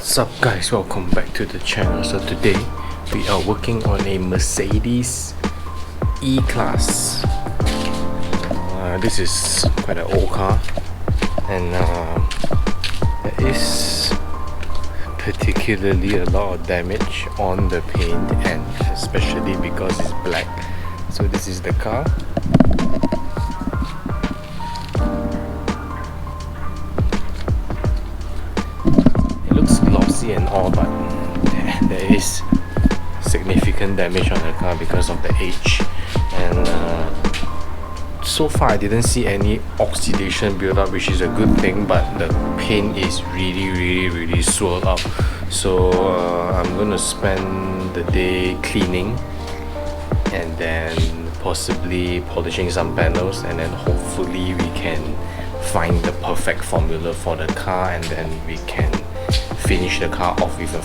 What's up guys, welcome back to the channel. So today we are working on a Mercedes E-Class. This is quite an old car, and there is particularly a lot of damage on the paint, and especially because it's black. So this is the car. Glossy and all, but there is significant damage on the car because of the age, and so far I didn't see any oxidation build up, which is a good thing, but the paint is really swirled up. So I'm gonna spend the day cleaning and then possibly polishing some panels, and then hopefully we can find the perfect formula for the car, and then we can finish the car off with a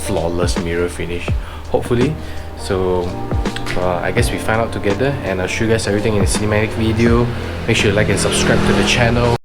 flawless mirror finish, hopefully. So I guess we find out together, and I'll show you guys everything in a cinematic video. Make sure you like and subscribe to the channel.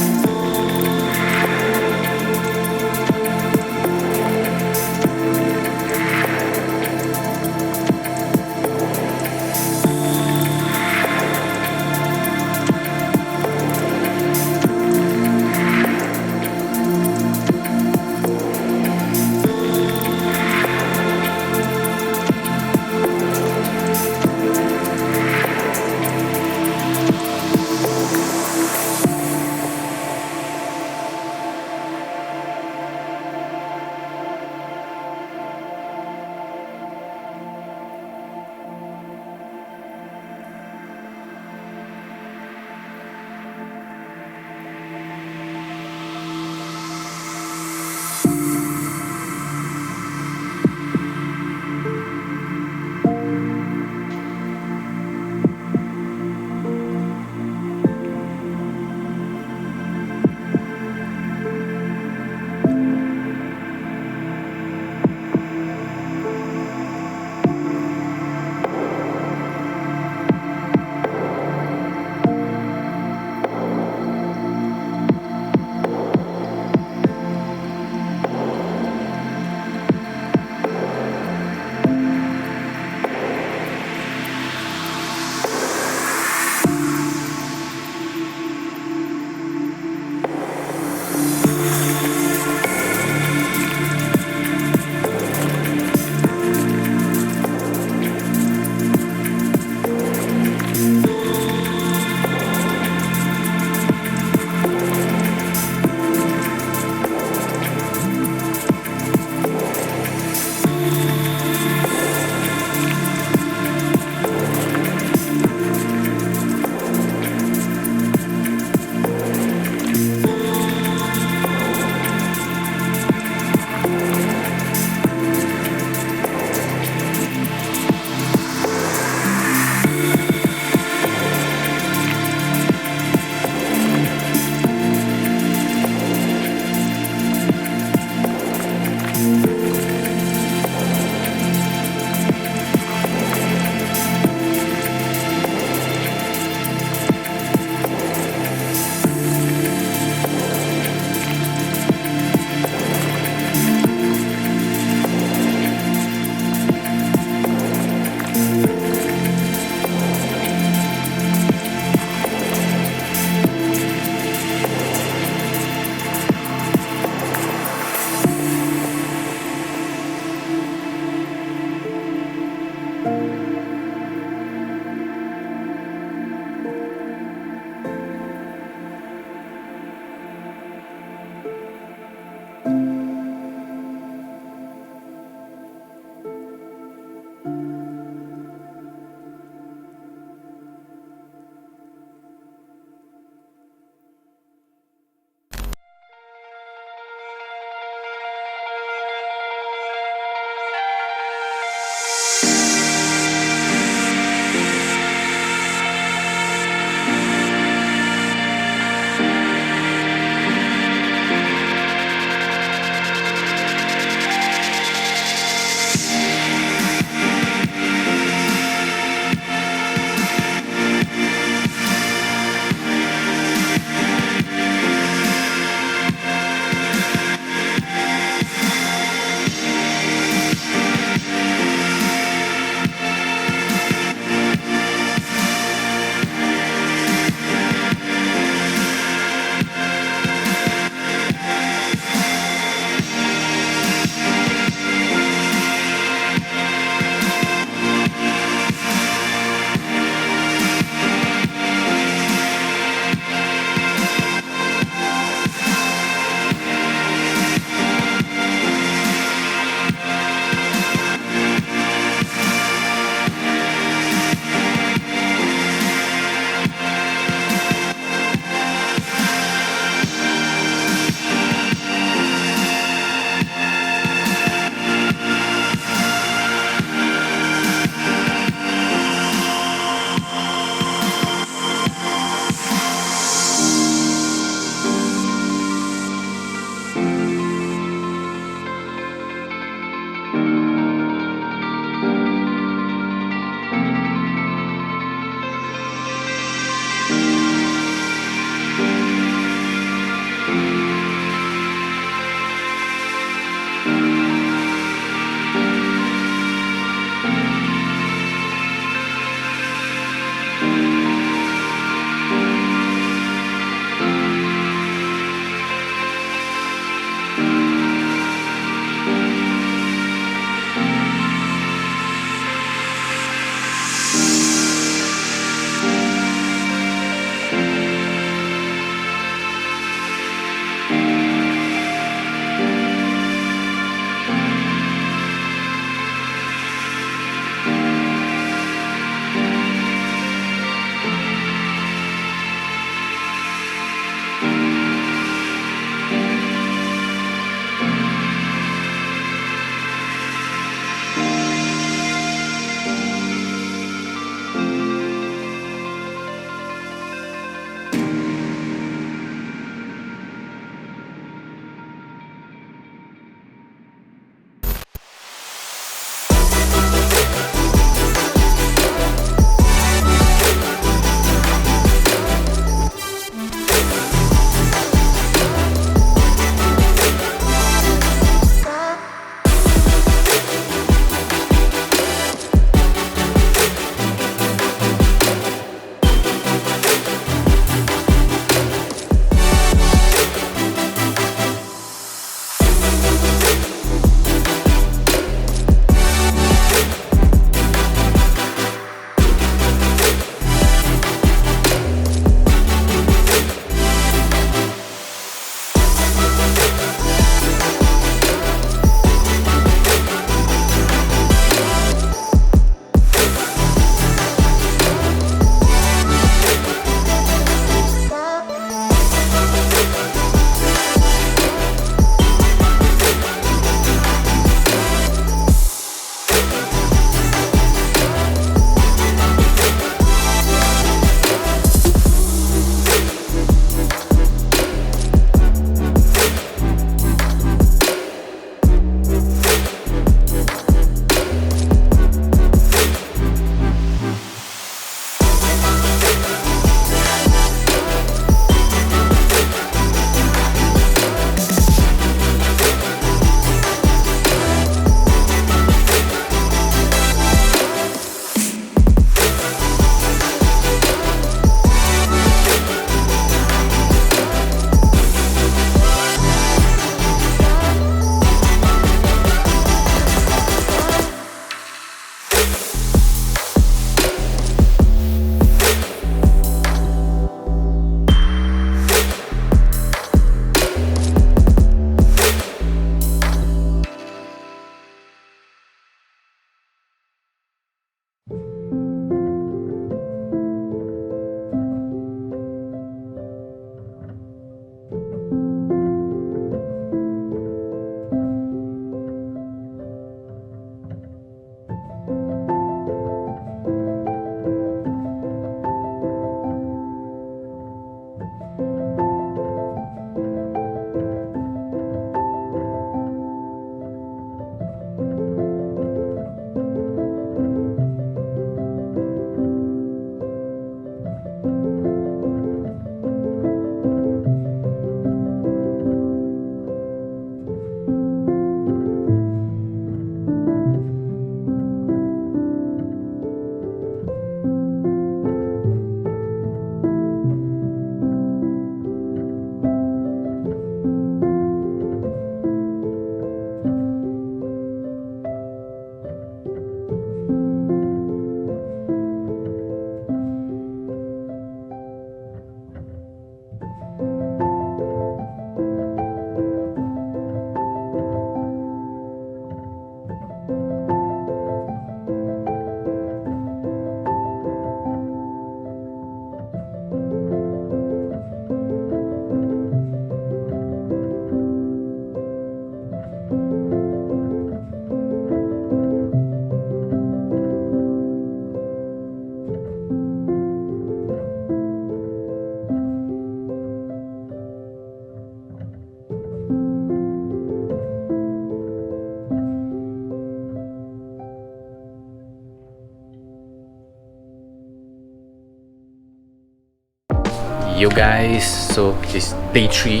Yo guys, so it's day 3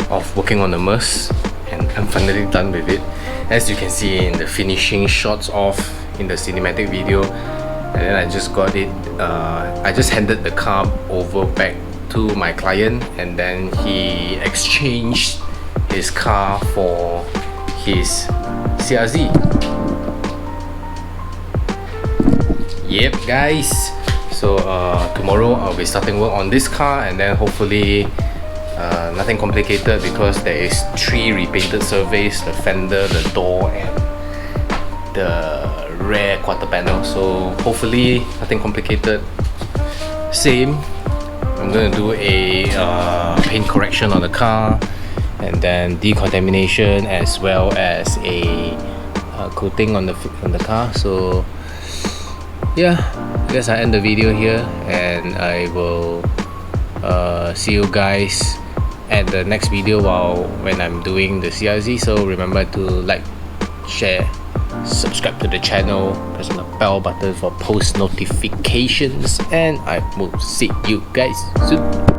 of working on the Merc and I'm finally done with it. As you can see in the finishing shots of in the cinematic video, and then I just got it, I just handed the car over back to my client, and then he exchanged his car for his CRZ. Yep guys, so tomorrow I'll be starting work on this car, and then hopefully nothing complicated because there is 3 repainted surveys: the fender, the door, and the rear quarter panel. So hopefully nothing complicated. Same, I'm gonna do a paint correction on the car, and then decontamination as well as a coating on the car. So yeah, I guess I end the video here, and I will see you guys at the next video when I'm doing the CRZ. So remember to like, share, subscribe to the channel, press on the bell button for post notifications, and I will see you guys soon.